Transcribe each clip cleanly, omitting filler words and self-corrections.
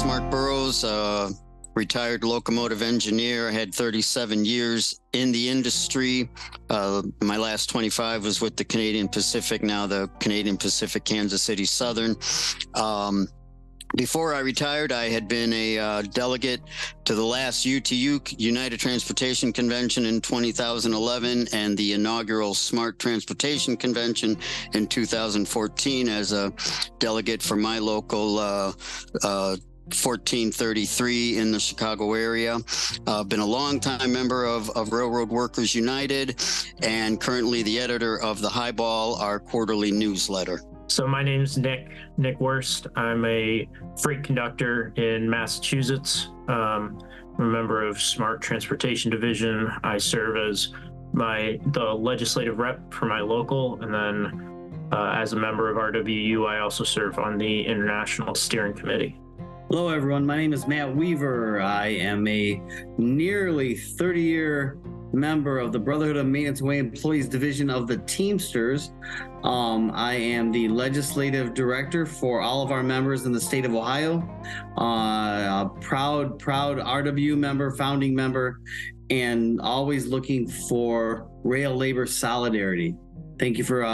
is Mark Burrows, retired locomotive engineer. I had 37 years in the industry. My last 25 was with the Canadian Pacific, now the Canadian Pacific Kansas City Southern. Before I retired, I had been a delegate to the last UTU, United Transportation Convention in 2011, and the inaugural Smart Transportation Convention in 2014 as a delegate for my local 1433 in the Chicago area. Been a longtime member of Railroad Workers United, and currently the editor of the Highball, our quarterly newsletter. So my name's Nick Wurst. I'm a freight conductor in Massachusetts. I'm a member of Smart Transportation Division. I serve as the legislative rep for my local, and then as a member of RWU, I also serve on the International Steering Committee. Hello, everyone. My name is Matt Weaver. I am a nearly 30-year member of the Brotherhood of Maintenance Way Employees Division of the Teamsters. I am the legislative director for all of our members in the state of Ohio. A proud RWU member, founding member, and always looking for rail labor solidarity. Thank you for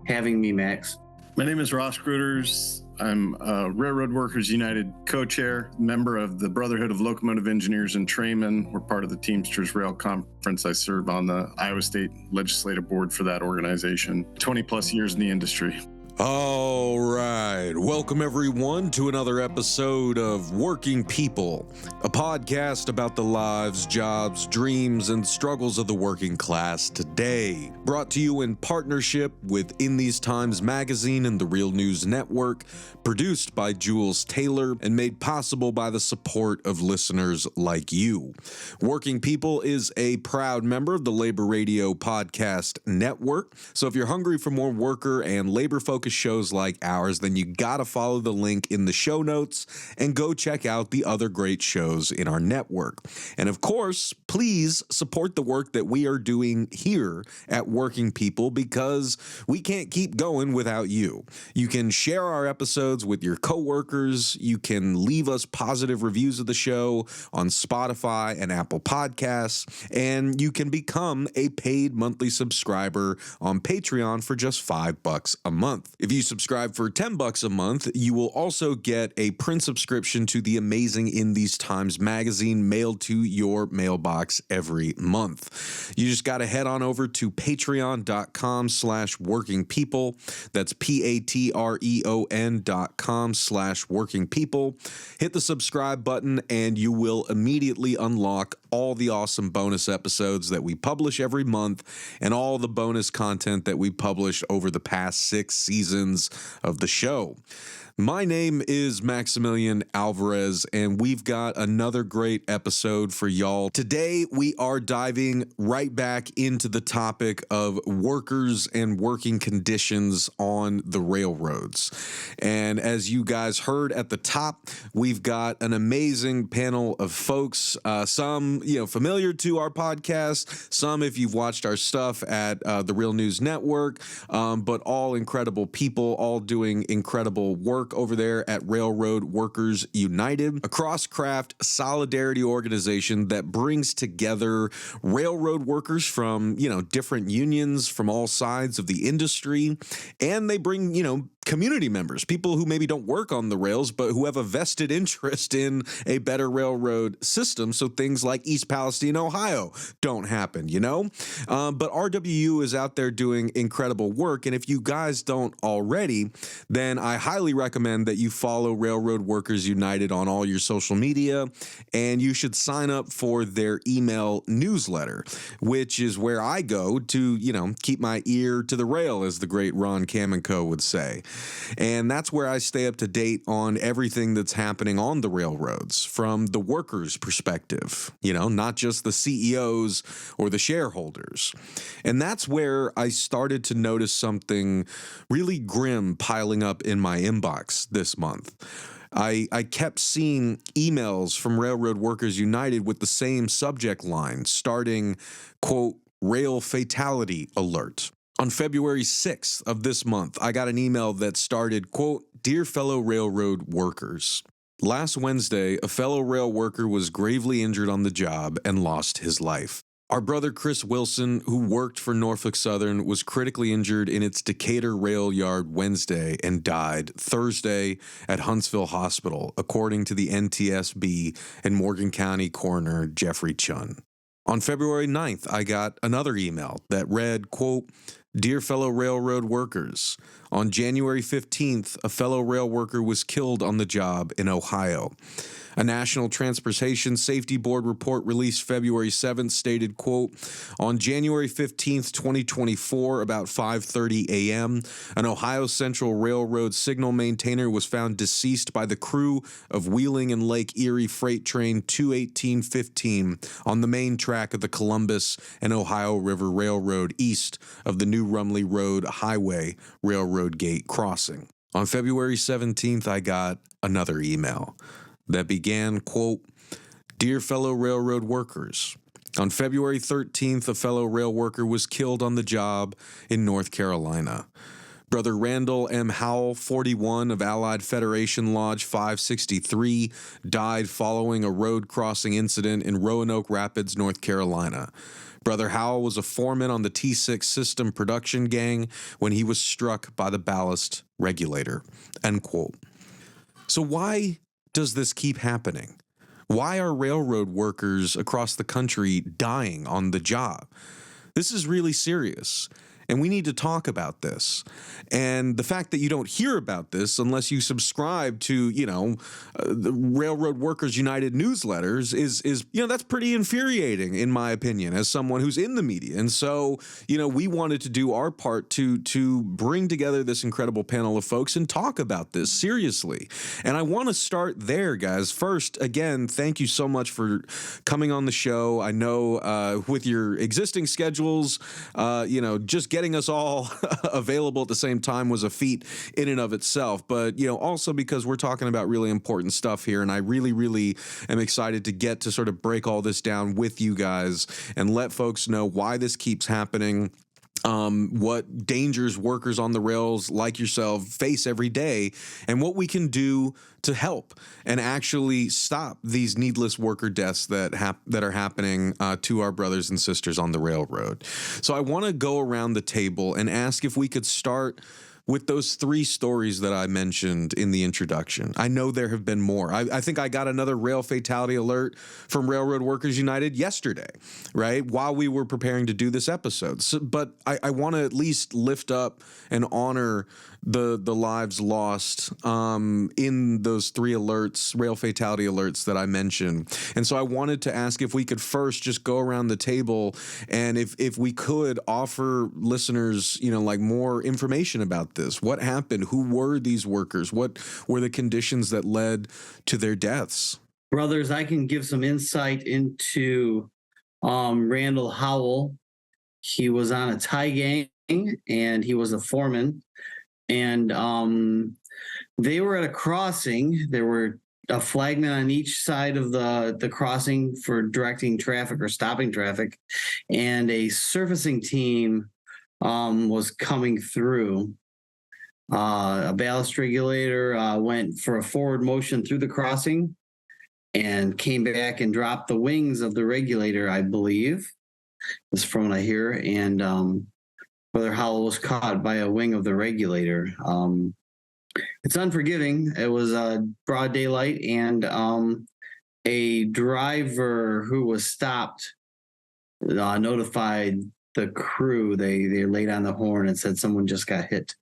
having me, Max. My name is Ross Grooters. I'm a Railroad Workers United co-chair, member of the Brotherhood of Locomotive Engineers and Trainmen. We're part of the Teamsters Rail Conference. I serve on the Iowa State Legislative Board for that organization. 20 plus years in the industry. All right. Welcome, everyone, to another episode of Working People, a podcast about the lives, jobs, dreams, and struggles of the working class today. Brought to you in partnership with In These Times magazine and the Real News Network, produced by Jules Taylor, and made possible by the support of listeners like you. Working People is a proud member of the Labor Radio Podcast Network. So if you're hungry for more worker and labor-focused shows like ours, then you gotta follow the link in the show notes and go check out the other great shows in our network. And of course, please support the work that we are doing here at Working People, because we can't keep going without you. You can share our episodes with your coworkers. You can leave us positive reviews of the show on Spotify and Apple Podcasts, and you can become a paid monthly subscriber on Patreon for just $5 a month. If you subscribe for $10 a month, you will also get a print subscription to the amazing In These Times magazine mailed to your mailbox every month. You just got to head on over to patreon.com/workingpeople. That's patreon.com/workingpeople. Hit the subscribe button and you will immediately unlock all the awesome bonus episodes that we publish every month and all the bonus content that we published over the past 6 seasons of the show. My name is Maximilian Alvarez, and we've got another great episode for y'all. Today, we are diving right back into the topic of workers and working conditions on the railroads. And as you guys heard at the top, we've got an amazing panel of folks, some, familiar to our podcast, some if you've watched our stuff at the Real News Network, but all incredible people, all doing incredible work over there at Railroad Workers United, a cross-craft solidarity organization that brings together railroad workers from, different unions from all sides of the industry, and they bring, community members, people who maybe don't work on the rails, but who have a vested interest in a better railroad system, so things like East Palestine, Ohio don't happen, But RWU is out there doing incredible work, and if you guys don't already, then I highly recommend that you follow Railroad Workers United on all your social media, and you should sign up for their email newsletter, which is where I go to, keep my ear to the rail, as the great Ron Kamenko would say. And that's where I stay up to date on everything that's happening on the railroads from the workers' perspective, not just the CEOs or the shareholders. And that's where I started to notice something really grim piling up in my inbox this month. I kept seeing emails from Railroad Workers United with the same subject line, starting, quote, rail fatality alert. On February 6th of this month, I got an email that started, quote, "Dear fellow railroad workers, Last Wednesday, a fellow rail worker was gravely injured on the job and lost his life. Our brother Chris Wilson, who worked for Norfolk Southern, was critically injured in its Decatur rail yard Wednesday and died Thursday at Huntsville Hospital, according to the NTSB and Morgan County coroner Jeffrey Chun. On February 9th, I got another email that read, quote, "Dear fellow railroad workers, on January 15th, a fellow rail worker was killed on the job in Ohio. A National Transportation Safety Board report released February 7th stated, quote, on January 15th, 2024, about 5:30 a.m., an Ohio Central Railroad signal maintainer was found deceased by the crew of Wheeling and Lake Erie Freight Train 21815 on the main track of the Columbus and Ohio River Railroad east of the New Rumley Road Highway Railroad Gate crossing." On February 17th, I got another email that began, quote, "Dear fellow railroad workers, on February 13th, a fellow rail worker was killed on the job in North Carolina. Brother Randall M. Howell, 41, of Allied Federation Lodge 563, died following a road crossing incident in Roanoke Rapids, North Carolina. Brother Howell was a foreman on the T6 system production gang when he was struck by the ballast regulator," end quote. So why does this keep happening? Why are railroad workers across the country dying on the job? This is really serious, and we need to talk about this. And the fact that you don't hear about this unless you subscribe to, the Railroad Workers United newsletters is that's pretty infuriating, in my opinion, as someone who's in the media. And so, we wanted to do our part to bring together this incredible panel of folks and talk about this seriously. And I want to start there, guys. First, again, thank you so much for coming on the show. I know with your existing schedules, just getting us all available at the same time was a feat in and of itself, but also because we're talking about really important stuff here, and I really, really am excited to get to sort of break all this down with you guys and let folks know why this keeps happening. What dangers workers on the rails like yourself face every day, and what we can do to help and actually stop these needless worker deaths that are happening to our brothers and sisters on the railroad. So I want to go around the table and ask if we could start with those three stories that I mentioned in the introduction. I know there have been more. I think I got another rail fatality alert from Railroad Workers United yesterday, right, while we were preparing to do this episode. So, but I want to at least lift up and honor the lives lost in those three alerts, rail fatality alerts that I mentioned. And so I wanted to ask if we could first just go around the table and if we could offer listeners, more information about this. What happened? Who were these workers? What were the conditions that led to their deaths? Brothers, I can give some insight into Randall Howell. He was on a tie gang and he was a foreman. And they were at a crossing. There were a flagman on each side of the crossing for directing traffic or stopping traffic. And a surfacing team was coming through. A ballast regulator went for a forward motion through the crossing and came back and dropped the wings of the regulator, I believe. That's from what I hear. And Brother Howell was caught by a wing of the regulator. It's unforgiving. It was broad daylight, and a driver who was stopped notified the crew. They laid on the horn and said someone just got hit.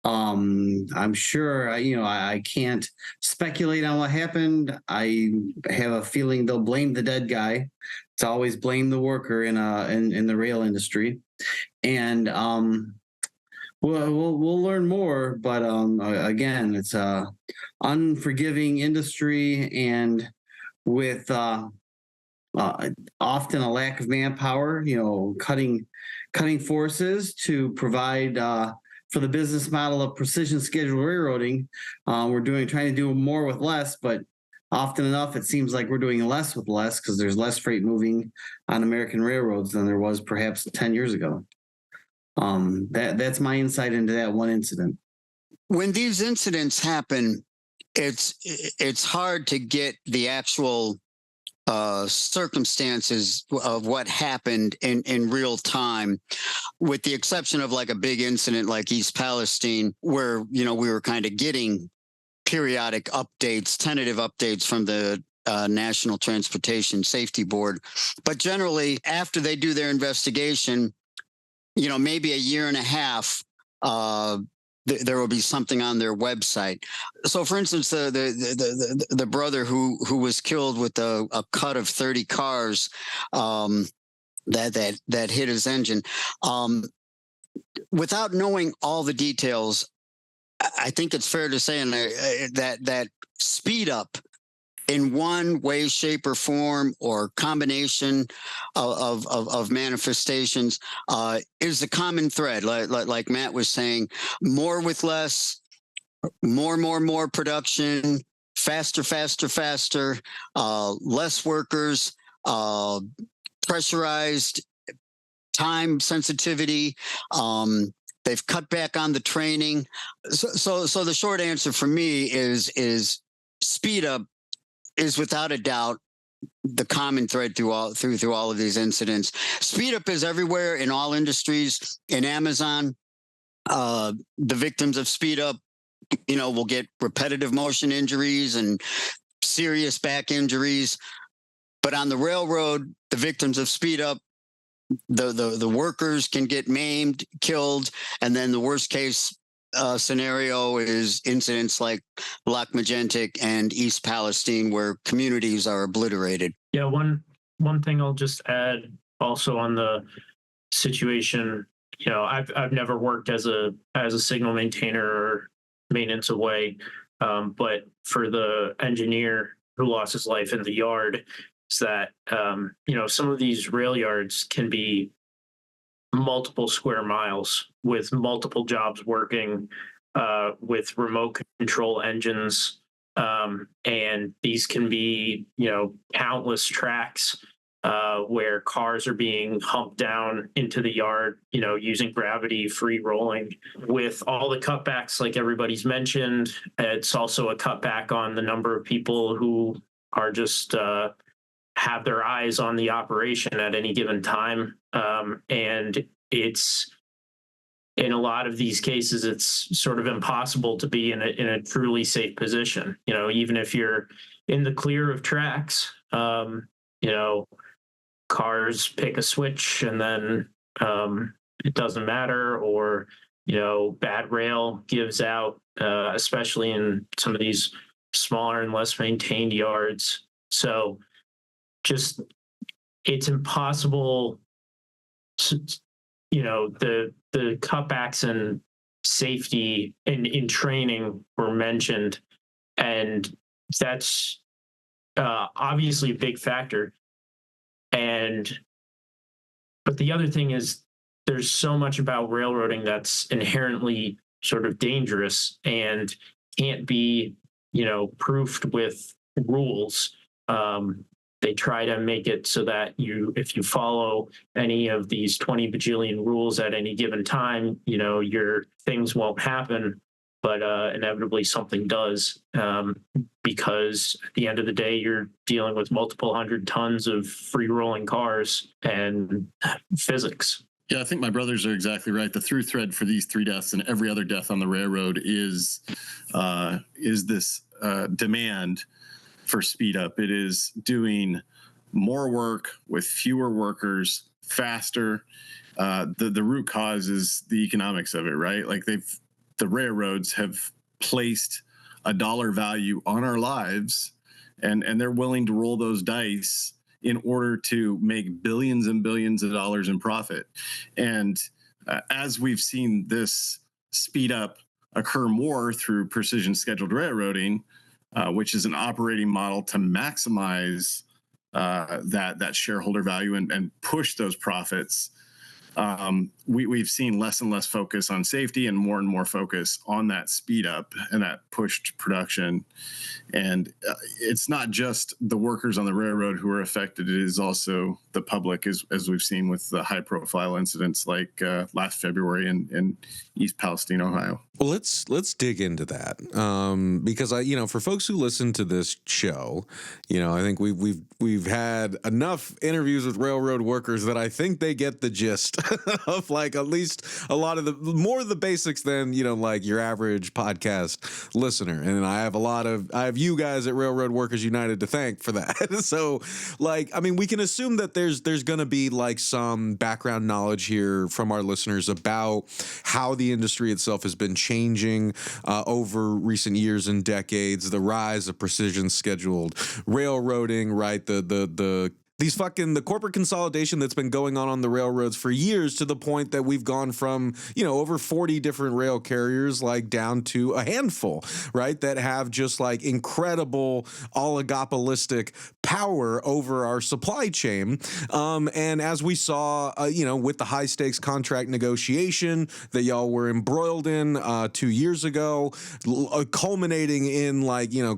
I'm sure, I can't speculate on what happened. I have a feeling they'll blame the dead guy. It's always blame the worker in the rail industry. And we'll learn more. But again, it's a unforgiving industry, and with often a lack of manpower, cutting forces to provide for the business model of precision scheduled railroading. We're trying to do more with less, but often enough, it seems like we're doing less with less because there's less freight moving on American railroads than there was perhaps 10 years ago. That's my insight into that one incident. When these incidents happen, it's hard to get the actual circumstances of what happened in real time, with the exception of like a big incident like East Palestine, where, we were kind of getting periodic updates, tentative updates from the National Transportation Safety Board. But generally, after they do their investigation, maybe a year and a half, there will be something on their website. So, for instance, the brother who was killed with a cut of 30 cars that hit his engine, without knowing all the details, I think it's fair to say that speed up in one way, shape, or form, or combination of manifestations is the common thread. Like Matt was saying, more with less, more production, faster, less workers, pressurized, time sensitivity. They've cut back on the training. So the short answer for me is speed up is without a doubt the common thread through all of these incidents. Speed up is everywhere in all industries. In Amazon, the victims of speed up, will get repetitive motion injuries and serious back injuries. But on the railroad, the victims of speed up, the workers can get maimed, killed, and then the worst case scenario is incidents like Locomotive and East Palestine, where communities are obliterated. Yeah, one thing I'll just add also on the situation. I've never worked as a signal maintainer or maintenance away, but for the engineer who lost his life in the yard, is that some of these rail yards can be multiple square miles with multiple jobs working with remote control engines, and these can be countless tracks where cars are being humped down into the yard, using gravity, free rolling. With all the cutbacks, like everybody's mentioned, it's also a cutback on the number of people who are just have their eyes on the operation at any given time. And it's, in a lot of these cases, it's sort of impossible to be in a truly safe position. Even if you're in the clear of tracks, cars pick a switch and then it doesn't matter, or bad rail gives out, especially in some of these smaller and less maintained yards. So just, it's impossible to, the cutbacks and safety in training were mentioned, and that's obviously a big factor. But the other thing is, there's so much about railroading that's inherently sort of dangerous and can't be, proofed with rules. They try to make it so that if you follow any of these 20 bajillion rules at any given time, your things won't happen, but inevitably something does, because at the end of the day, you're dealing with multiple hundred tons of free rolling cars and physics. Yeah, I think my brothers are exactly right. The through thread for these 3 deaths and every other death on the railroad is this demand for speed up. It is doing more work with fewer workers, faster. The root cause is the economics of it, right? Like the railroads have placed a dollar value on our lives, and they're willing to roll those dice in order to make billions and billions of dollars in profit. And as we've seen this speed up occur more through precision scheduled railroading, which is an operating model to maximize that shareholder value and push those profits, we've seen less and less focus on safety and more focus on that speed up and that pushed production. And it's not just the workers on the railroad who are affected. It is also the public, as we've seen with the high profile incidents like last February in East Palestine, Ohio. Well, let's dig into that because for folks who listen to this show, I think we've had enough interviews with railroad workers that I think they get the gist of like at least a lot of the basics than like your average podcast listener. And I have you guys at Railroad Workers United to thank for that. So we can assume that there's going to be like some background knowledge here from our listeners about how the industry itself has been changing over recent years and decades, the rise of precision scheduled railroading, right? The corporate consolidation that's been going on the railroads for years, to the point that we've gone from, over 40 different rail carriers, like down to a handful, right? That have just like incredible oligopolistic power over our supply chain. And as we saw, with the high stakes contract negotiation that y'all were embroiled in 2 years ago, culminating in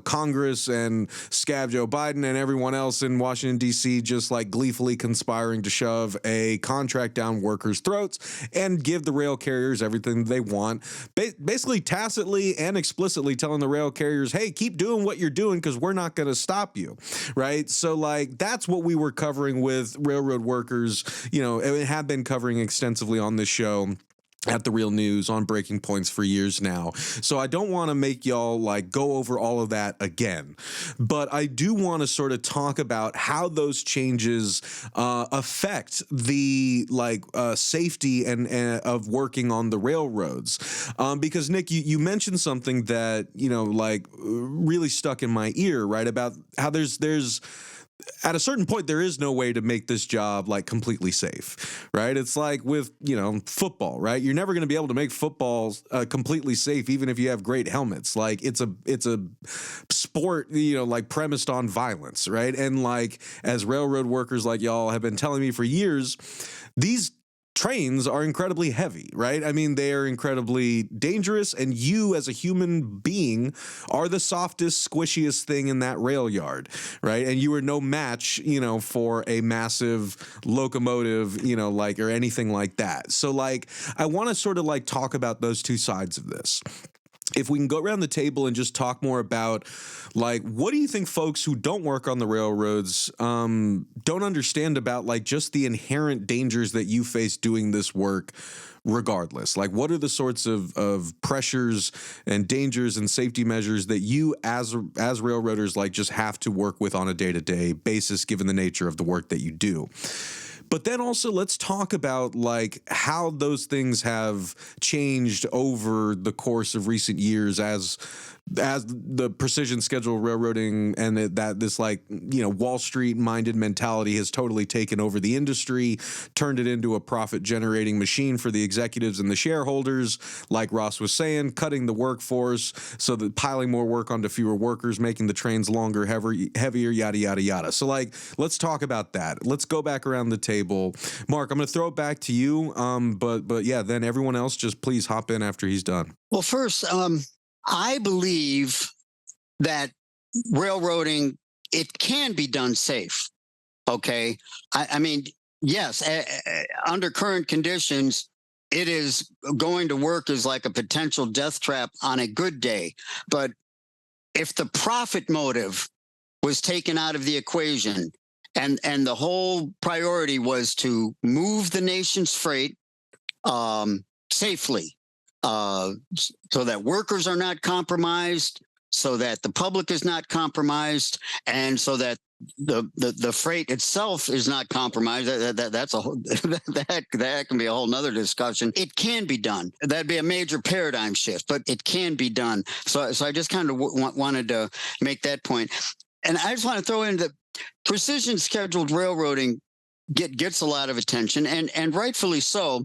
Congress and Scab Joe Biden and everyone else in Washington, D.C., just like gleefully conspiring to shove a contract down workers' throats and give the rail carriers everything they want, basically tacitly and explicitly telling the rail carriers, hey, keep doing what you're doing because we're not going to stop you, right? So that's what we were covering with railroad workers, and have been covering extensively on this show at The Real News on Breaking Points for years now. So I don't want to make y'all go over all of that again, but I do want to sort of talk about how those changes affect the safety and of working on the railroads. Because Nick, you mentioned something that really stuck in my ear, right? About how there's at a certain point, there is no way to make this job completely safe, right? It's like with, football, right? You're never going to be able to make football completely safe, even if you have great helmets. It's a sport, premised on violence, right? And as railroad workers like y'all have been telling me for years, these trains are incredibly heavy, right? I mean, they are incredibly dangerous, and you as a human being are the softest, squishiest thing in that rail yard, right? And you are no match, for a massive locomotive, or anything like that. So I want to sort of talk about those two sides of this. If we can go around the table and just talk more about, what do you think folks who don't work on the railroads don't understand about, just the inherent dangers that you face doing this work regardless? What are the sorts of pressures and dangers and safety measures that you as railroaders, just have to work with on a day-to-day basis, given the nature of the work that you do? But then also let's talk about how those things have changed over the course of recent years as the precision scheduled railroading and this Wall Street minded mentality has totally taken over the industry, turned it into a profit generating machine for the executives and the shareholders. Like Ross was saying, cutting the workforce so that piling more work onto fewer workers, making the trains longer, heavier, yada, yada, yada. So let's talk about that. Let's go back around the table. Mark, I'm going to throw it back to you. But yeah, then everyone else just please hop in after he's done. Well, first, I believe that railroading, it can be done safe. Okay. I mean, yes, under current conditions, it is going to work as like a potential death trap on a good day. But if the profit motive was taken out of the equation and the whole priority was to move the nation's freight safely, so that workers are not compromised, so that the public is not compromised, and so that the freight itself is not compromised. That's a whole, that can be a whole nother discussion. It can be done. That'd be a major paradigm shift, but it can be done. So I just kind of wanted to make that point. And I just want to throw in that precision scheduled railroading gets a lot of attention, and rightfully so.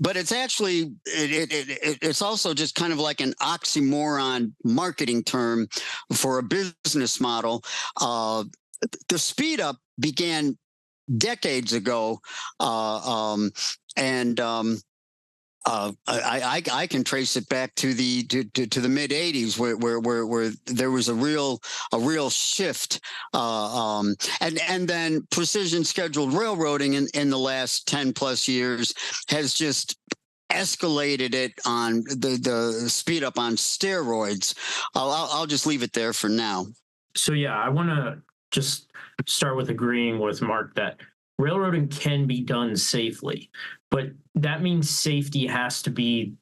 But it's actually, it's also just kind of like an oxymoron marketing term for a business model. The speed up began decades ago, I can trace it back to the mid '80s, where there was a real shift, and then precision scheduled railroading in the last 10 plus years has just escalated it on the speed up on steroids. I'll just leave it there for now. So yeah, I want to just start with agreeing with Mark that railroading can be done safely, but that means safety has to be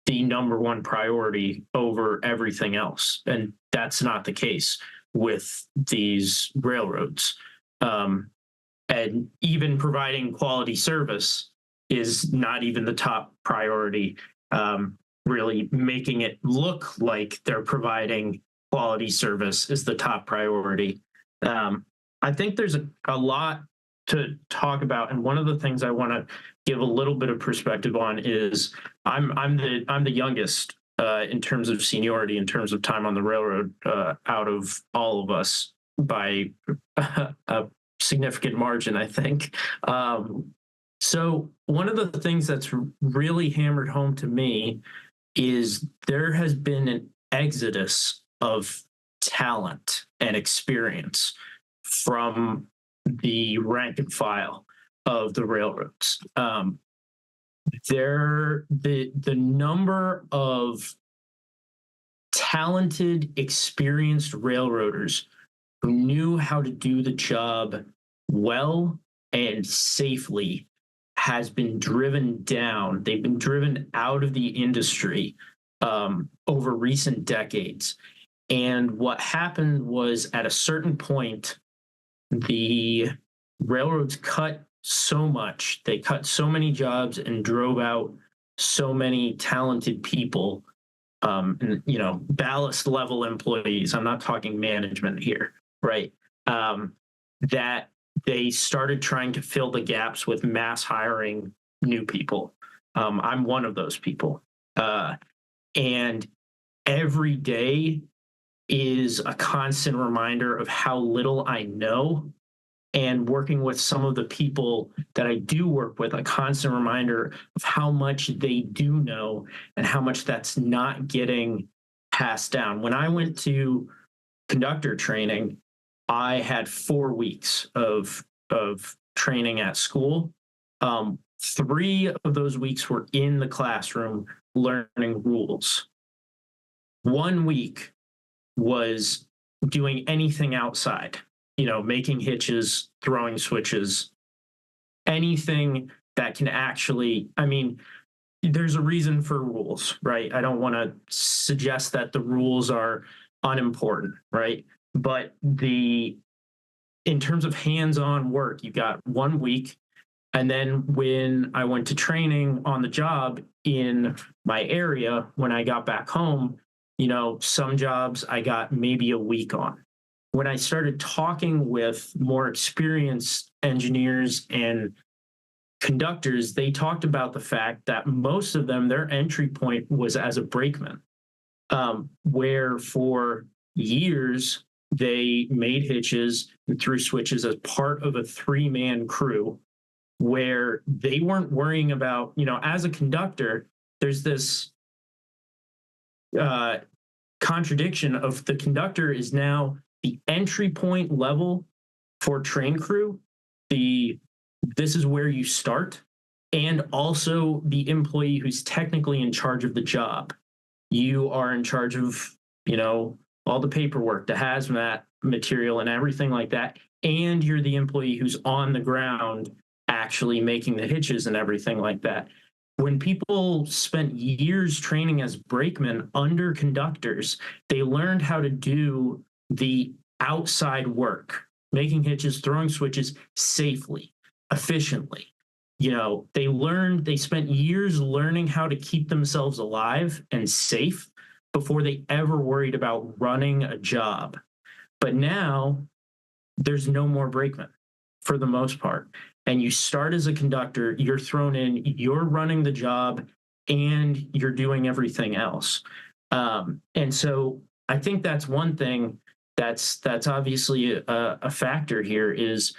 the number one priority over everything else. And that's not the case with these railroads. And even providing quality service is not even the top priority. Really making it look like they're providing quality service is the top priority. I think there's a lot to talk about, and one of the things I want to give a little bit of perspective on is I'm the youngest in terms of seniority, in terms of time on the railroad, out of all of us by a significant margin, I think. So one of the things that's really hammered home to me is there has been an exodus of talent and experience from the rank and file of the railroads. The number of talented, experienced railroaders who knew how to do the job well and safely has been driven down. They've been driven out of the industry over recent decades. And what happened was, at a certain point, the railroads cut so much, they cut so many jobs and drove out so many talented people, and, ballast level employees. I'm not talking management here, right? That they started trying to fill the gaps with mass hiring new people. I'm one of those people. And every day is a constant reminder of how little I know. And working with some of the people that I do work with, a constant reminder of how much they do know and how much that's not getting passed down. When I went to conductor training, I had 4 weeks of training at school. 3 of those weeks were in the classroom learning rules. 1 week was doing anything outside, making hitches, throwing switches, anything that can actually, there's a reason for rules, right? I don't want to suggest that the rules are unimportant, right? But in terms of hands-on work, you got 1 week. And then when I went to training on the job in my area, when I got back home, some jobs I got maybe a week on. When I started talking with more experienced engineers and conductors, they talked about the fact that most of them, their entry point was as a brakeman, where for years they made hitches and threw switches as part of a 3-man crew, where they weren't worrying about, as a conductor, there's this contradiction of the conductor is now the entry point level for train crew. This is where you start, and also the employee who's technically in charge of the job. You are in charge of, all the paperwork, the hazmat material and everything like that. And you're the employee who's on the ground actually making the hitches and everything like that. When people spent years training as brakemen under conductors, they learned how to do the outside work, making hitches, throwing switches safely, efficiently. They spent years learning how to keep themselves alive and safe before they ever worried about running a job. But now there's no more brakemen for the most part. And you start as a conductor, you're thrown in, you're running the job, and you're doing everything else. And so I think that's one thing that's obviously a factor here is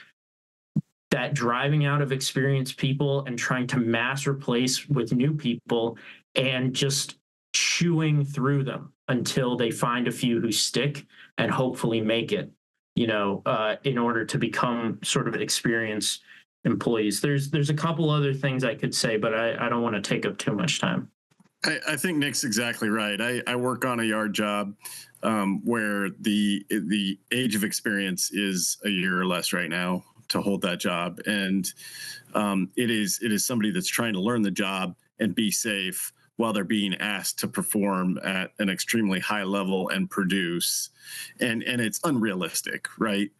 that driving out of experienced people and trying to mass replace with new people and just chewing through them until they find a few who stick and hopefully make it, in order to become sort of experienced employees. There's a couple other things I could say, but I don't want to take up too much time. I think Nick's exactly right. I work on a yard job where the age of experience is a year or less right now to hold that job, and it is somebody that's trying to learn the job and be safe while they're being asked to perform at an extremely high level and produce, and it's unrealistic, right?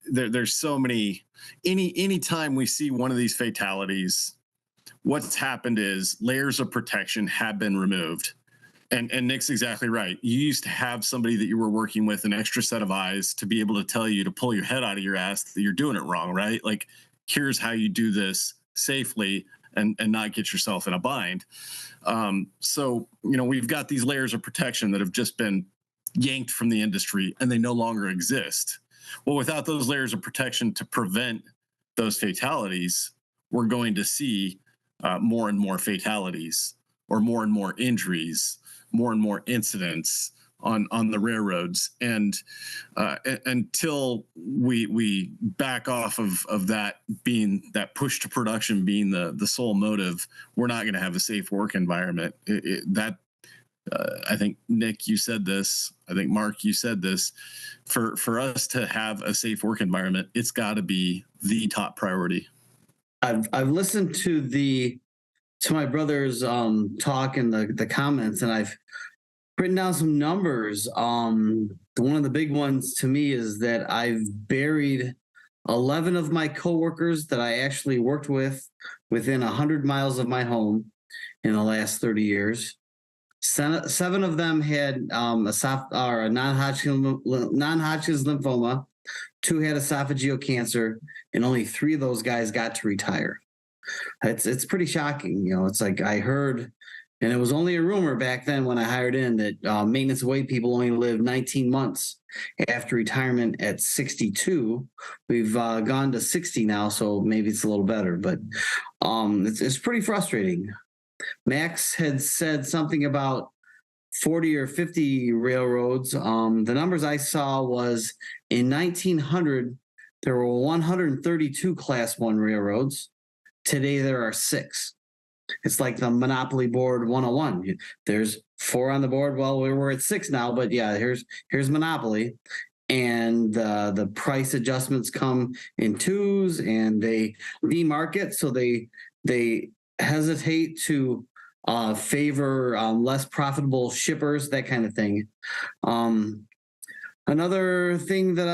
There's so many. Any time we see one of these fatalities, what's happened is layers of protection have been removed. And Nick's exactly right. You used to have somebody that you were working with, an extra set of eyes to be able to tell you to pull your head out of your ass that you're doing it wrong, right? Like, here's how you do this safely and not get yourself in a bind. So, we've got these layers of protection that have just been yanked from the industry and they no longer exist. Well, without those layers of protection to prevent those fatalities, we're going to see more and more fatalities, or more and more injuries, more and more incidents on the railroads. And until we back off of that being, that push to production being the sole motive, we're not going to have a safe work environment. I think, Nick, you said this. I think, Mark, you said this. For us to have a safe work environment, it's got to be the top priority. I've listened to my brother's talk in the comments, and I've written down some numbers. One of the big ones to me is that I've buried 11 of my coworkers that I actually worked with within 100 miles of my home in the last 30 years. Seven of them had a non-Hodgkin's lymphoma. 2 had esophageal cancer, and only 3 of those guys got to retire. It's pretty shocking. It's like I heard, and it was only a rumor back then when I hired in, that maintenance weight people only live 19 months after retirement at 62. We've gone to 60 now, so maybe it's a little better, but it's pretty frustrating. Max had said something about 40 or 50 railroads. The numbers I saw was in 1900, there were 132 Class 1 railroads. Today, there are 6. It's like the Monopoly Board 101. There's 4 on the board. Well, we're at 6 now, but yeah, here's Monopoly. And the price adjustments come in 2s, and they demarket, so they hesitate to favor less profitable shippers, that kind of thing. Another thing that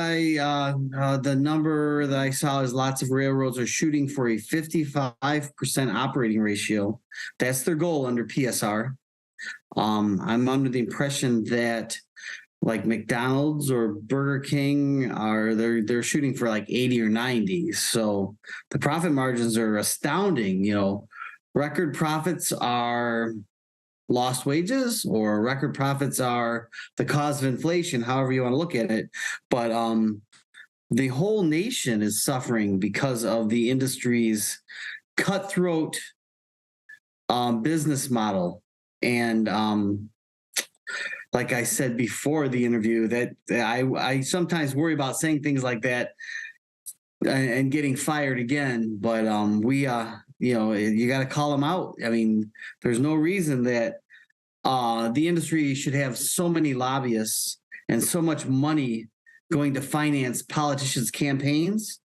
the number that I saw is lots of railroads are shooting for a 55% operating ratio. That's their goal under PSR. I'm under the impression that like McDonald's or Burger King they're shooting for like 80 or 90. So the profit margins are astounding. Record profits are lost wages, or record profits are the cause of inflation, however you want to look at it. But the whole nation is suffering because of the industry's cutthroat business model. And like I said before the interview, that I sometimes worry about saying things like that and getting fired again. But you got to call them out. I mean, there's no reason that the industry should have so many lobbyists and so much money going to finance politicians' campaigns.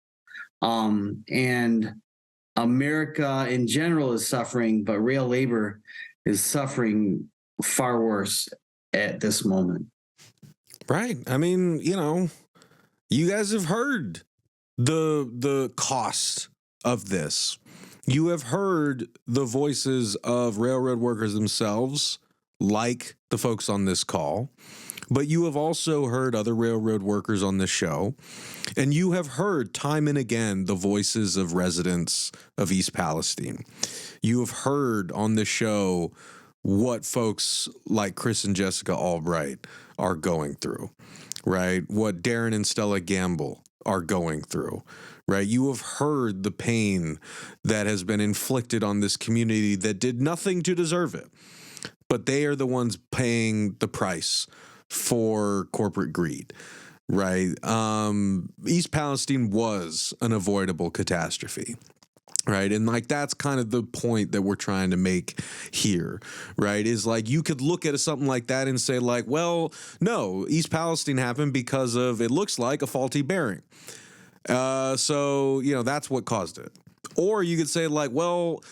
And America in general is suffering, but rail labor is suffering far worse at this moment. Right. I mean, you guys have heard the cost of this. You have heard the voices of railroad workers themselves, like the folks on this call, but you have also heard other railroad workers on this show, and you have heard time and again the voices of residents of East Palestine. You have heard on the show what folks like Chris and Jessica Albright are going through, right? What Darren and Stella Gamble are going through, right? You have heard the pain that has been inflicted on this community that did nothing to deserve it, but they are the ones paying the price for corporate greed, right? East Palestine was an avoidable catastrophe. Right. And like, that's kind of the point that we're trying to make here. Right. Is like, you could look at something like that and say like, well, no, East Palestine happened because of, it looks like, a faulty bearing. So, that's what caused it. Or you could say like, well,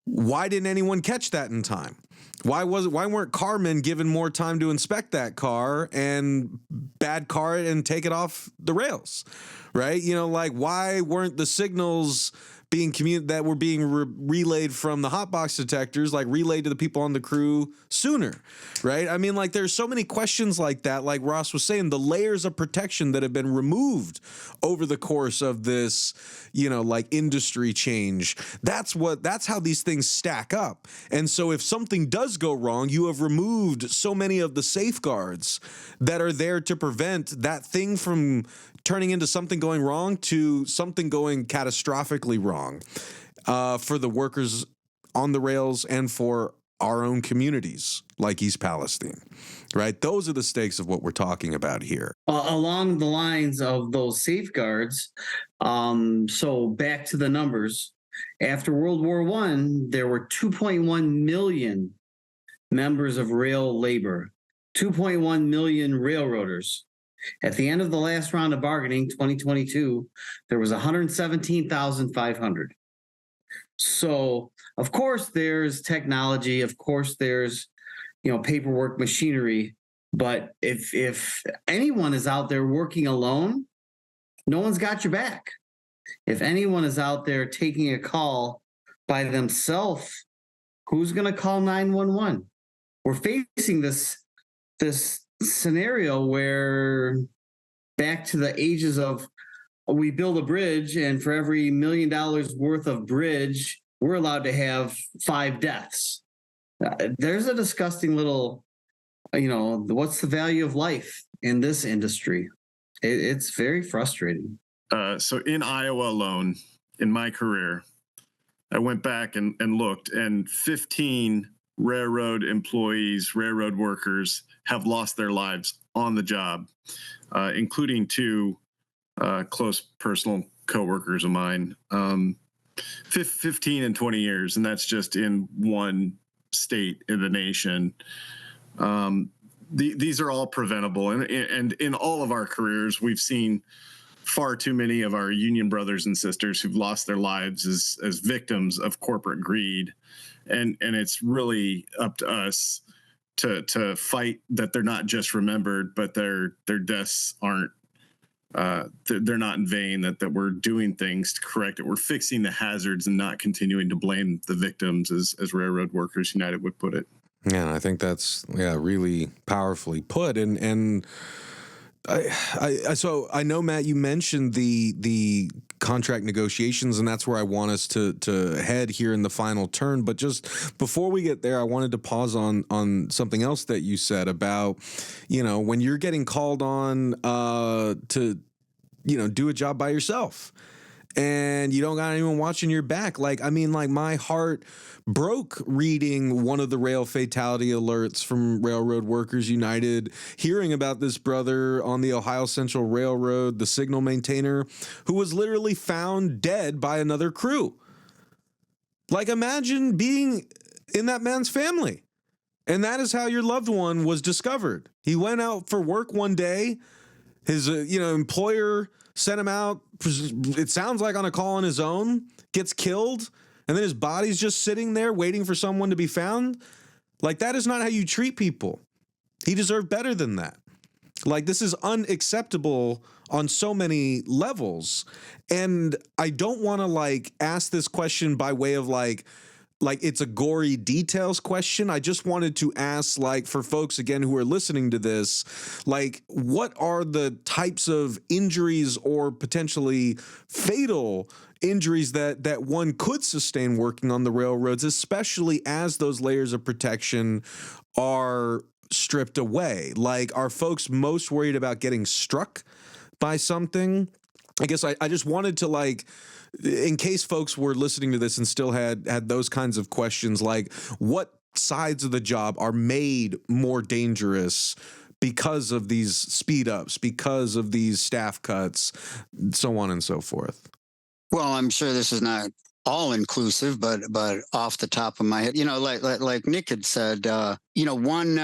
why didn't anyone catch that in time? Why weren't carmen given more time to inspect that car and bad car it and take it off the rails? Right. Like, why weren't the signals being that were being relayed from the hotbox detectors, like relayed to the people on the crew sooner, right? I mean, like, there's so many questions like that. Like Ross was saying, the layers of protection that have been removed over the course of this, like, industry change. That's how these things stack up. And so if something does go wrong, you have removed so many of the safeguards that are there to prevent that thing from turning into something going wrong to something going catastrophically wrong for the workers on the rails and for our own communities like East Palestine, right? Those are the stakes of what we're talking about here. Along the lines of those safeguards, so back to the numbers. After World War I, there were 2.1 million members of rail labor, 2.1 million railroaders. At the end of the last round of bargaining, 2022, there was 117,500. So, of course, there's technology. Of course, there's, paperwork, machinery. But if anyone is out there working alone, no one's got your back. If anyone is out there taking a call by themselves, who's going to call 911? We're facing this scenario where, back to the ages of, we build a bridge and for every $1 million worth of bridge, we're allowed to have 5 deaths. There's a disgusting little, what's the value of life in this industry? It's very frustrating. So in Iowa alone, in my career, I went back and looked, and 15 railroad employees, railroad workers have lost their lives on the job, including 2 close personal coworkers of mine. 15 and 20 years, and that's just in one state in the nation. These are all preventable, and in all of our careers, we've seen far too many of our union brothers and sisters who've lost their lives as victims of corporate greed. And it's really up to us to fight that they're not just remembered, but their deaths aren't, they're not in vain, that we're doing things to correct it. We're fixing the hazards and not continuing to blame the victims, as Railroad Workers United would put it. Yeah, I think that's really powerfully put. And so I know, Matt, you mentioned the contract negotiations, and that's where I want us to head here in the final turn. But just before we get there, I wanted to pause on something else that you said about, when you're getting called on to, do a job by yourself, and you don't got anyone watching your back. Like, I mean, like, my heart broke reading one of the rail fatality alerts from Railroad Workers United, hearing about this brother on the Ohio Central Railroad, the signal maintainer, who was literally found dead by another crew. Like, imagine being in that man's family. And that is how your loved one was discovered. He went out for work one day. His, employer sent him out, it sounds like on a call on his own, gets killed, and then his body's just sitting there waiting for someone to be found. Like, that is not how you treat people. He deserved better than that. Like, this is unacceptable on so many levels. And I don't want to, ask this question by way of, like it's a gory details question. I just wanted to ask, for folks, again, who are listening to this, what are the types of injuries or potentially fatal injuries that one could sustain working on the railroads, especially as those layers of protection are stripped away? Like, are folks most worried about getting struck by something? I guess I just wanted to, like, in case folks were listening to this and still had those kinds of questions, like what sides of the job are made more dangerous because of these speed ups, because of these staff cuts, so on and so forth. Well, I'm sure this is not all inclusive, but off the top of my head, like Nick had said, one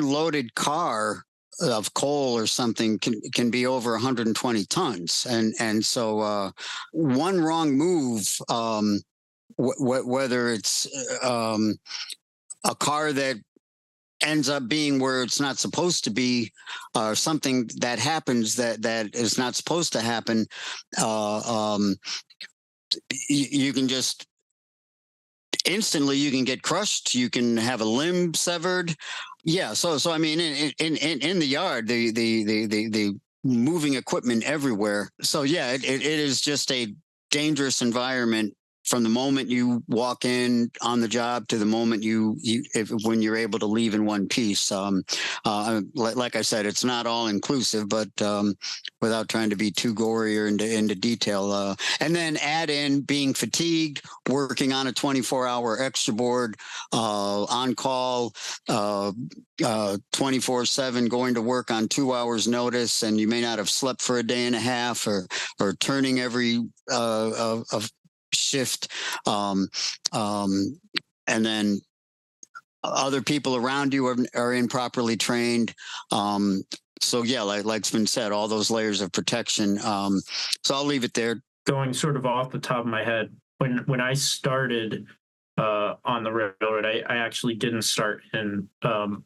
loaded car of coal or something can be over 120 tons, and so one wrong move, whether it's a car that ends up being where it's not supposed to be, or something that happens that is not supposed to happen, you can just instantly you can get crushed. You can have a limb severed. Yeah. So I mean, in the yard, the moving equipment everywhere. So yeah, it is just a dangerous environment from the moment you walk in on the job to the moment when you're able to leave in one piece. Like I said, it's not all inclusive, but without trying to be too gory or into detail. And then add in being fatigued, working on a 24-hour extra board, on call, 24/7, going to work on 2 hours notice, and you may not have slept for a day and a half, or turning every shift, and then other people around you are improperly trained. So yeah, like's been said, all those layers of protection. So I'll leave it there. Going sort of off the top of my head, when I started on the railroad, I actually didn't start in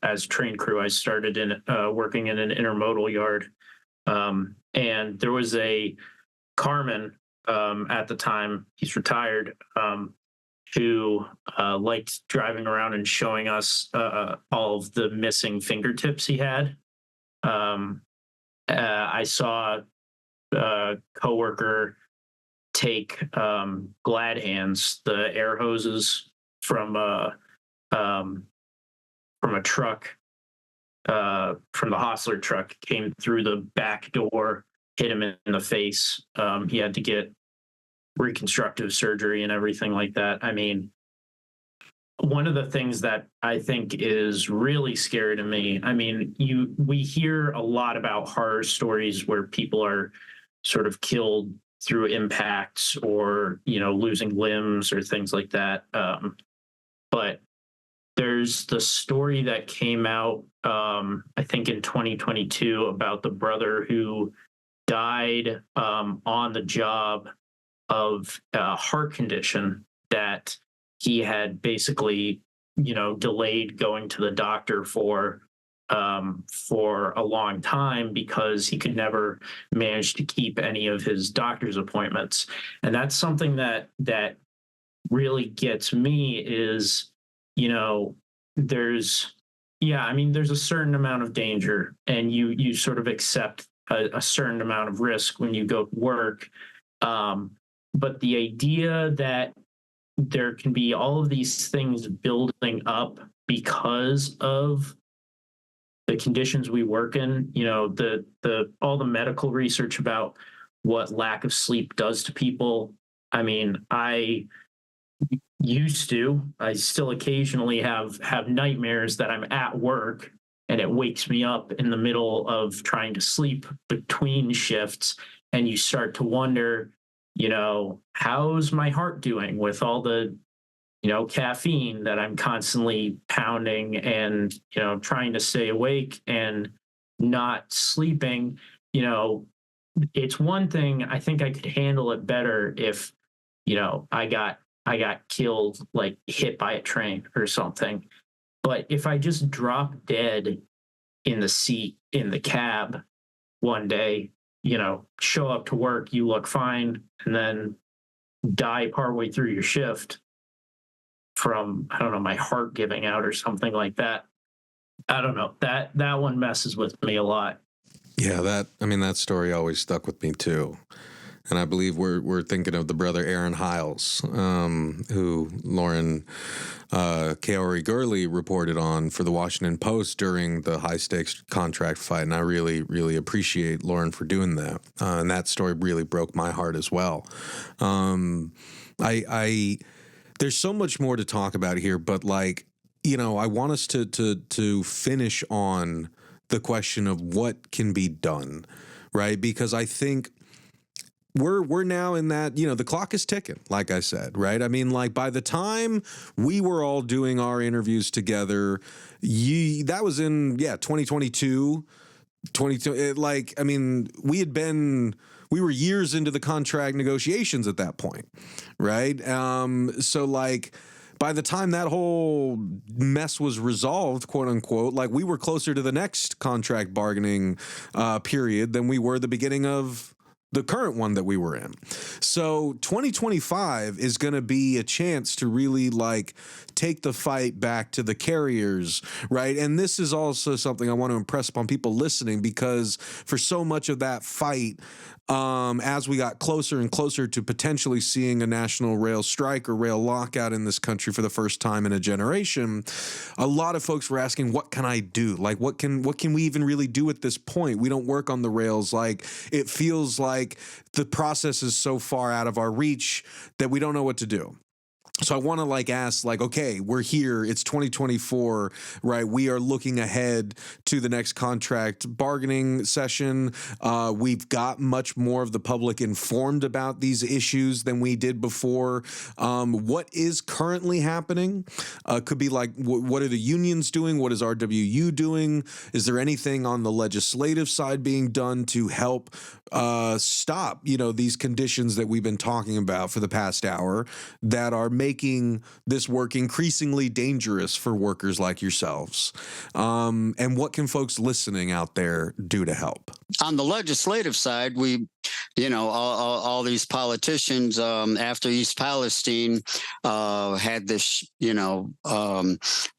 as train crew. I started in working in an intermodal yard, and there was a carman at the time. He's retired, who liked driving around and showing us all of the missing fingertips he had. I saw a coworker take glad hands, the air hoses from a truck, from the Hostler truck, came through the back door, hit him in the face. He had to get reconstructive surgery and everything like that. I mean, one of the things that I think is really scary to me, I mean, we hear a lot about horror stories where people are sort of killed through impacts or, losing limbs or things like that. But there's the story that came out, I think in 2022, about the brother who died on the job of a heart condition that he had basically, delayed going to the doctor for a long time because he could never manage to keep any of his doctor's appointments. And that's something that really gets me is, there's a certain amount of danger, and you sort of accept a certain amount of risk when you go to work. But the idea that there can be all of these things building up because of the conditions we work in, all the medical research about what lack of sleep does to people. I mean, I still occasionally have nightmares that I'm at work and it wakes me up in the middle of trying to sleep between shifts. And you start to wonder, how's my heart doing with all the, caffeine that I'm constantly pounding and, trying to stay awake and not sleeping. It's one thing, I think I could handle it better if, I got killed, like hit by a train or something. But if I just drop dead in the seat in the cab one day, show up to work, you look fine, and then die partway through your shift from, I don't know, my heart giving out or something like that. I don't know. That one messes with me a lot. Yeah, that story always stuck with me too. and I believe we're thinking of the brother Aaron Hiles, who Lauren Kaori Gurley reported on for the Washington Post during the high stakes contract fight, and I really, really appreciate Lauren for doing that. And that story really broke my heart as well. I there's so much more to talk about here, but like, you know, I want us to finish on the question of what can be done, right? Because I think we're now in that, you know, the clock is ticking, like I said, right? I mean, like by the time we were all doing our interviews together, that was in 2022, like, I mean, we were years into the contract negotiations at that point, right? So like by the time that whole mess was resolved, quote unquote, like we were closer to the next contract bargaining period than we were the beginning of the current one that we were in. So 2025 is going to be a chance to really like take the fight back to the carriers, right? And this is also something I want to impress upon people listening, because for so much of that fight, as we got closer and closer to potentially seeing a national rail strike or rail lockout in this country for the first time in a generation, a lot of folks were asking, what can I do? Like, what can we even really do at this point? We don't work on the rails. Like, it feels like the process is so far out of our reach that we don't know what to do. So I want to like ask, like, okay, we're here. It's 2024, right? We are looking ahead to the next contract bargaining session. We've got much more of the public informed about these issues than we did before. What is currently happening? Could be like, what are the unions doing? What is RWU doing? Is there anything on the legislative side being done to help stop, you know, these conditions that we've been talking about for the past hour that are making this work increasingly dangerous for workers like yourselves? And what can folks listening out there do to help? On the legislative side, we, you know, all these politicians after East Palestine had this, you know,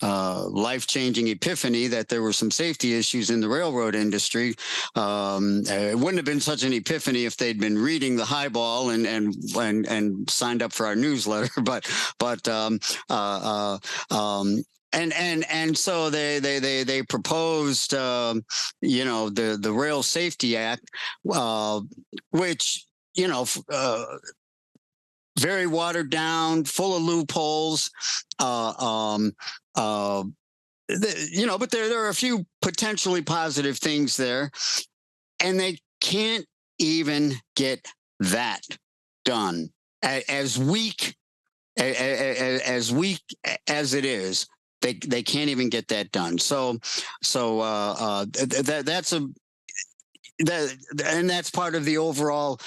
life-changing epiphany that there were some safety issues in the railroad industry. It wouldn't have been such an epiphany if they'd been reading the Highball and signed up for our newsletter, And so they proposed, you know, the Rail Safety Act, which, you know, very watered down, full of loopholes, you know, but there are a few potentially positive things there, and they can't even get that done. As weak as it is, they can't even get that done. That's part of the overall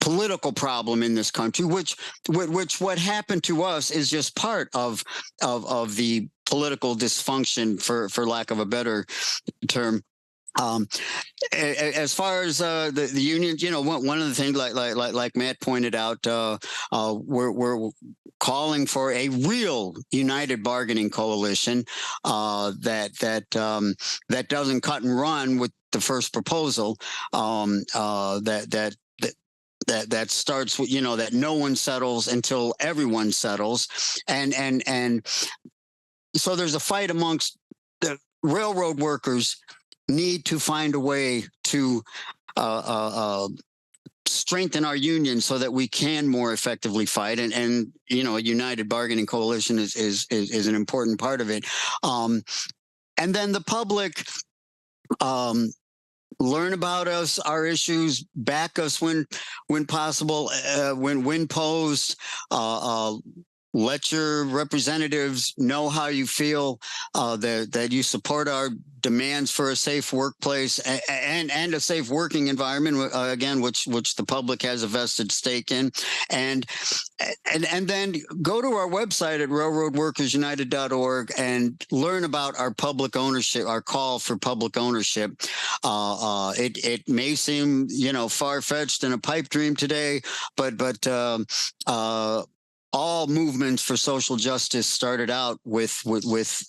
political problem in this country, which what happened to us is just part of the political dysfunction, for lack of a better term. As far as the unions, you know, one of the things, like Matt pointed out, we're calling for a real united bargaining coalition that doesn't cut and run with the first proposal, that starts with, you know, that no one settles until everyone settles, and so there's a fight amongst the railroad workers. Need to find a way to strengthen our union so that we can more effectively fight, and you know, a united bargaining coalition is an important part of it. And then the public learn about us, our issues, back us when possible, when posed. Let your representatives know how you feel, that you support our demands for a safe workplace and a safe working environment, again, which the public has a vested stake in. And then go to our website at railroadworkersunited.org and learn about our public ownership, our call for public ownership. It may seem, you know, far-fetched and a pipe dream today, but all movements for social justice started out with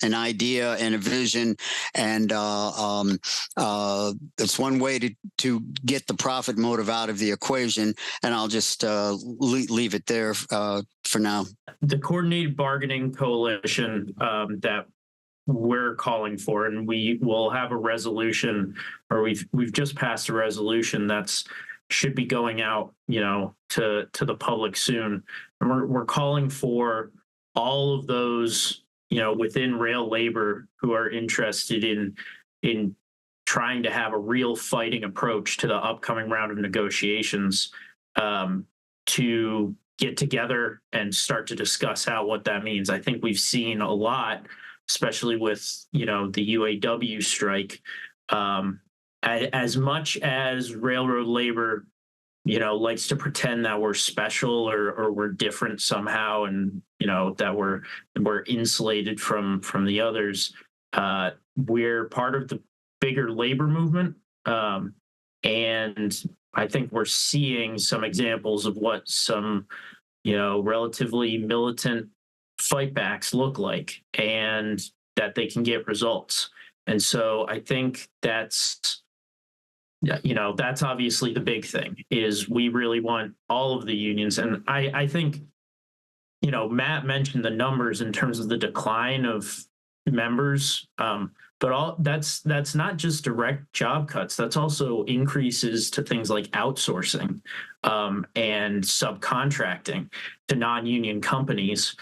an idea and a vision, and it's one way to get the profit motive out of the equation. And I'll just leave it there for now. The coordinated bargaining coalition that we're calling for, and we will have a resolution, or we've just passed a resolution that's should be going out, to the public soon. And we're calling for all of those, within rail labor who are interested in trying to have a real fighting approach to the upcoming round of negotiations, to get together and start to discuss what that means. I think we've seen a lot, especially with, the UAW strike. As much as railroad labor, likes to pretend that we're special or we're different somehow, and that we're insulated from the others, we're part of the bigger labor movement, and I think we're seeing some examples of what some relatively militant fightbacks look like, and that they can get results. And so I think that's obviously the big thing, is we really want all of the unions. And I think, Matt mentioned the numbers in terms of the decline of members, but that's not just direct job cuts. That's also increases to things like outsourcing and subcontracting to non-union companies.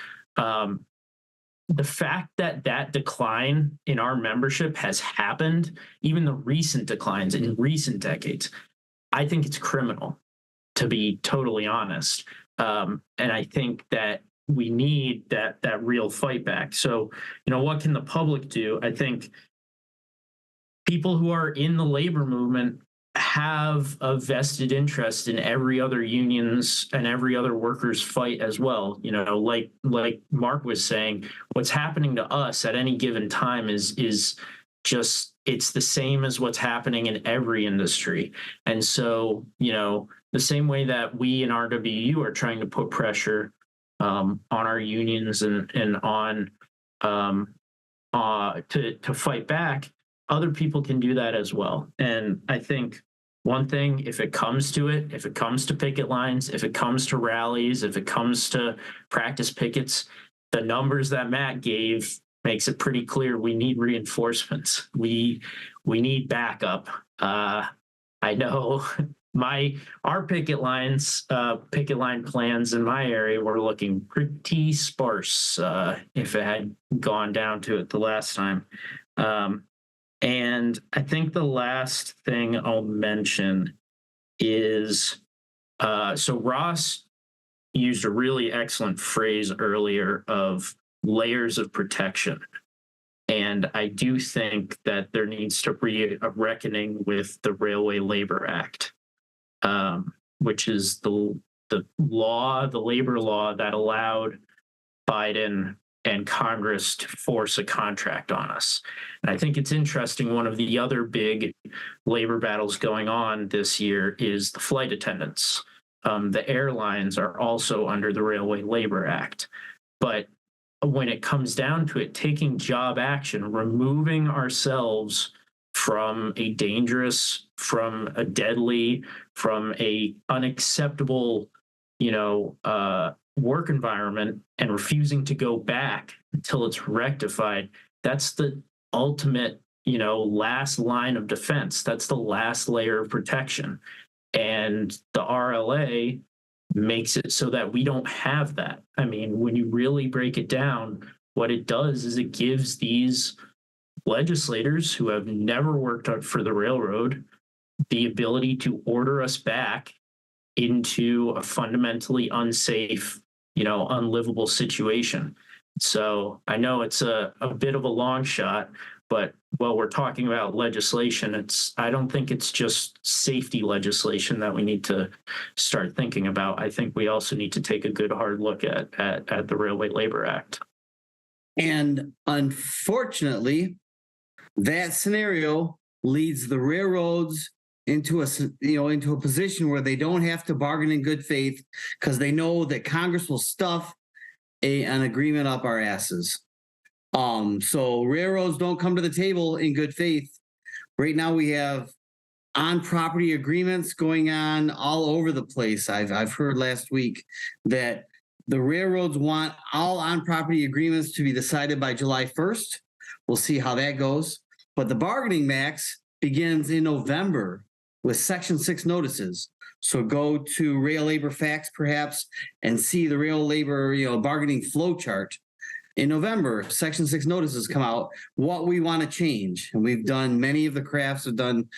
The fact that decline in our membership has happened, even the recent declines in recent decades, I think it's criminal, to be totally honest. And I think that we need that real fight back. So, what can the public do? I think people who are in the labor movement have a vested interest in every other union's and every other worker's fight as well. Like Mark was saying, what's happening to us at any given time is just, it's the same as what's happening in every industry. And so, the same way that we in RWU are trying to put pressure on our unions and on to fight back, other people can do that as well. And I think one thing, if it comes to picket lines, if it comes to rallies, if it comes to practice pickets, the numbers that Matt gave makes it pretty clear we need reinforcements. We need backup. I know our picket line plans in my area were looking pretty sparse if it had gone down to it the last time. And I think the last thing I'll mention is, so Ross used a really excellent phrase earlier of layers of protection. And I do think that there needs to be a reckoning with the Railway Labor Act, which is the labor law that allowed Biden and Congress to force a contract on us. And I think it's interesting, one of the other big labor battles going on this year is the flight attendants. The airlines are also under the Railway Labor Act. But when it comes down to it, taking job action, removing ourselves from a dangerous, from a deadly, from a unacceptable, work environment, and refusing to go back until it's rectified, that's the ultimate, last line of defense. That's the last layer of protection. And the RLA makes it so that we don't have that. I mean, when you really break it down, what it does is it gives these legislators who have never worked for the railroad the ability to order us back into a fundamentally unsafe, unlivable situation. So I know it's a bit of a long shot, but while we're talking about legislation, I don't think it's just safety legislation that we need to start thinking about. I think we also need to take a good hard look at the Railway Labor Act. And unfortunately, that scenario leads the railroads into a position where they don't have to bargain in good faith, because they know that Congress will stuff an agreement up our asses. So railroads don't come to the table in good faith. Right now we have on-property agreements going on all over the place. I've heard last week that the railroads want all on-property agreements to be decided by July 1st. We'll see how that goes. But the bargaining max begins in November with Section 6 notices. So go to Rail Labor Facts perhaps and see the Rail Labor bargaining flow chart. In November, Section 6 notices come out, what we want to change. And we've done, many of the crafts have done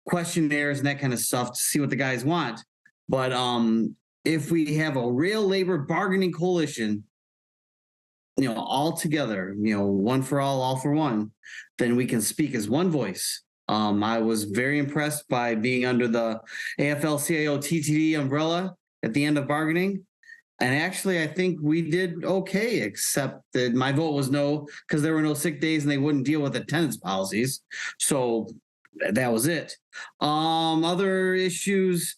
questionnaires and that kind of stuff to see what the guys want. But if we have a rail labor bargaining coalition, all together, one for all for one, then we can speak as one voice. I was very impressed by being under the AFL-CIO TTD umbrella at the end of bargaining. And actually, I think we did okay, except that my vote was no, because there were no sick days and they wouldn't deal with attendance policies. So that was it. Other issues,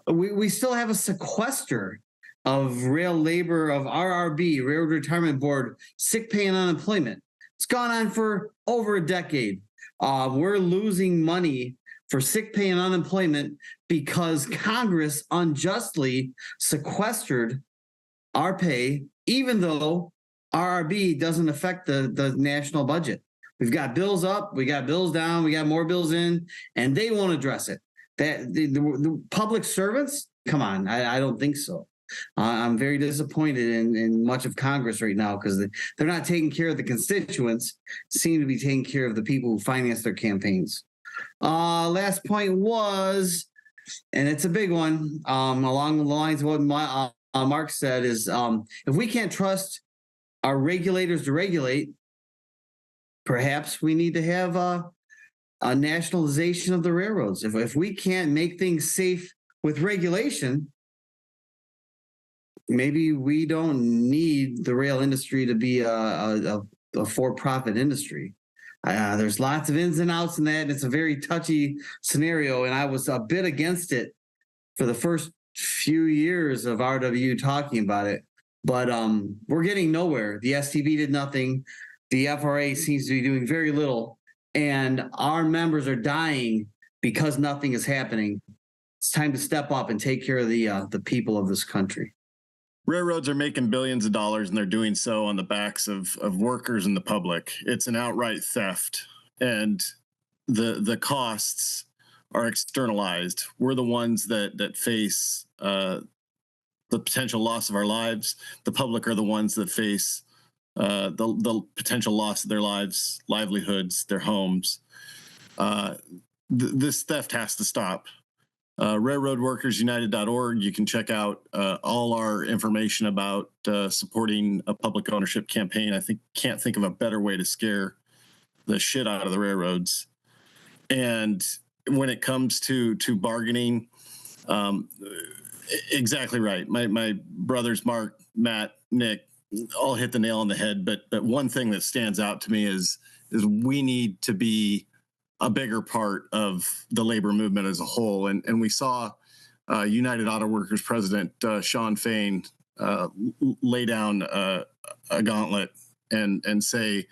we still have a sequester of rail labor, of RRB, Railroad Retirement Board, sick pay and unemployment. It's gone on for over a decade. We're losing money for sick pay and unemployment because Congress unjustly sequestered our pay, even though RRB doesn't affect the national budget. We've got bills up, we got bills down, we got more bills in, and they won't address it. That the public servants, come on, I don't think so. I'm very disappointed in much of Congress right now because they're not taking care of the constituents, seem to be taking care of the people who finance their campaigns. Last point was, and it's a big one, along the lines of what Mark said, is if we can't trust our regulators to regulate, perhaps we need to have a nationalization of the railroads. If we can't make things safe with regulation, maybe we don't need the rail industry to be a for-profit industry. There's lots of ins and outs in that, and it's a very touchy scenario, and I was a bit against it for the first few years of RWU talking about it. But we're getting nowhere. The STB did nothing. The FRA seems to be doing very little, and our members are dying because nothing is happening. It's time to step up and take care of the people of this country. Railroads are making billions of dollars, and they're doing so on the backs of workers and the public. It's an outright theft, and the costs are externalized. We're the ones that face the potential loss of our lives. The public are the ones that face the potential loss of their lives, livelihoods, their homes. This theft has to stop. railroadworkersunited.org. You can check out all our information about supporting a public ownership campaign. Can't think of a better way to scare the shit out of the railroads. And when it comes to bargaining, exactly right. My brothers, Mark, Matt, Nick, all hit the nail on the head. But one thing that stands out to me is we need to be a bigger part of the labor movement as a whole. And we saw United Auto Workers President Shawn Fain lay down a gauntlet and say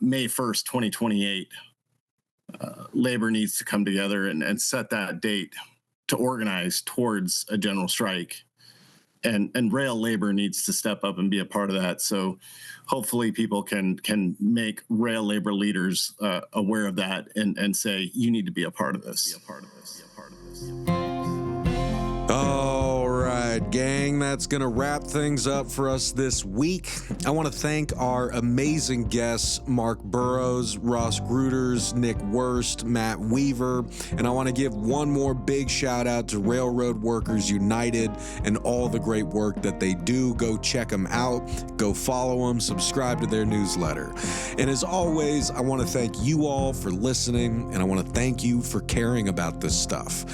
May 1st, 2028, labor needs to come together and set that date to organize towards a general strike. And rail labor needs to step up and be a part of that. So hopefully people can make rail labor leaders aware of that and say, you need to be a part of this. Be a part of this. Be a part of this. All right, gang, that's going to wrap things up for us this week. I want to thank our amazing guests, Mark Burrows, Ross Grooters, Nick Wurst, Matt Weaver, and I want to give one more big shout out to Railroad Workers United and all the great work that they do. Go check them out, go follow them, subscribe to their newsletter. And as always, I want to thank you all for listening, and I want to thank you for caring about this stuff.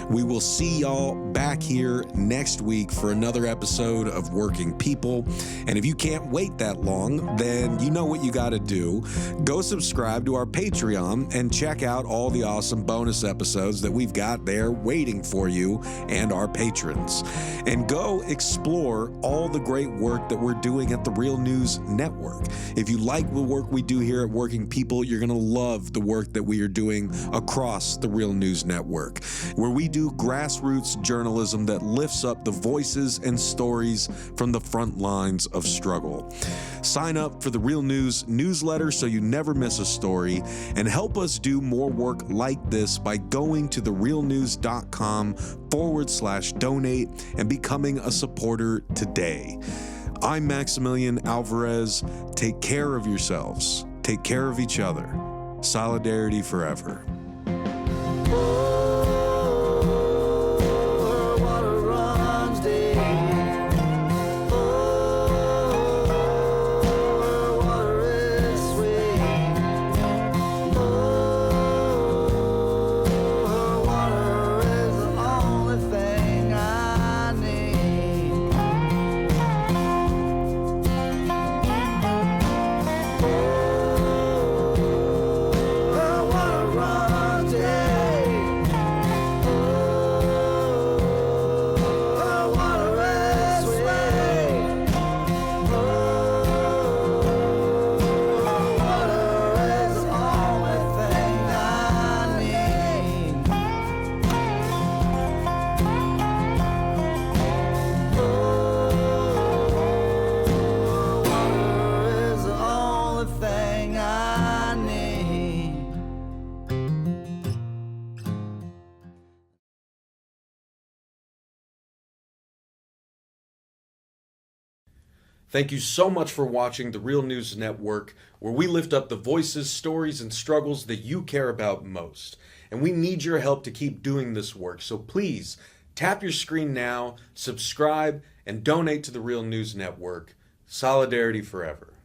We will see y'all back here next week week for another episode of Working People. And if you can't wait that long, then you know what you got to do. Go subscribe to our Patreon and check out all the awesome bonus episodes that we've got there waiting for you and our patrons. And go explore all the great work that we're doing at the Real News Network. If you like the work we do here at Working People, you're going to love the work that we are doing across the Real News Network, where we do grassroots journalism that lifts up the voices and stories from the front lines of struggle. Sign up for the Real News newsletter so you never miss a story, and help us do more work like this by going to therealnews.com/donate and becoming a supporter today. I'm Maximilian Alvarez. Take care of yourselves. Take care of each other. Solidarity forever. Thank you so much for watching the Real News Network, where we lift up the voices, stories, and struggles that you care about most. And we need your help to keep doing this work. So please tap your screen now, subscribe, and donate to the Real News Network. Solidarity forever.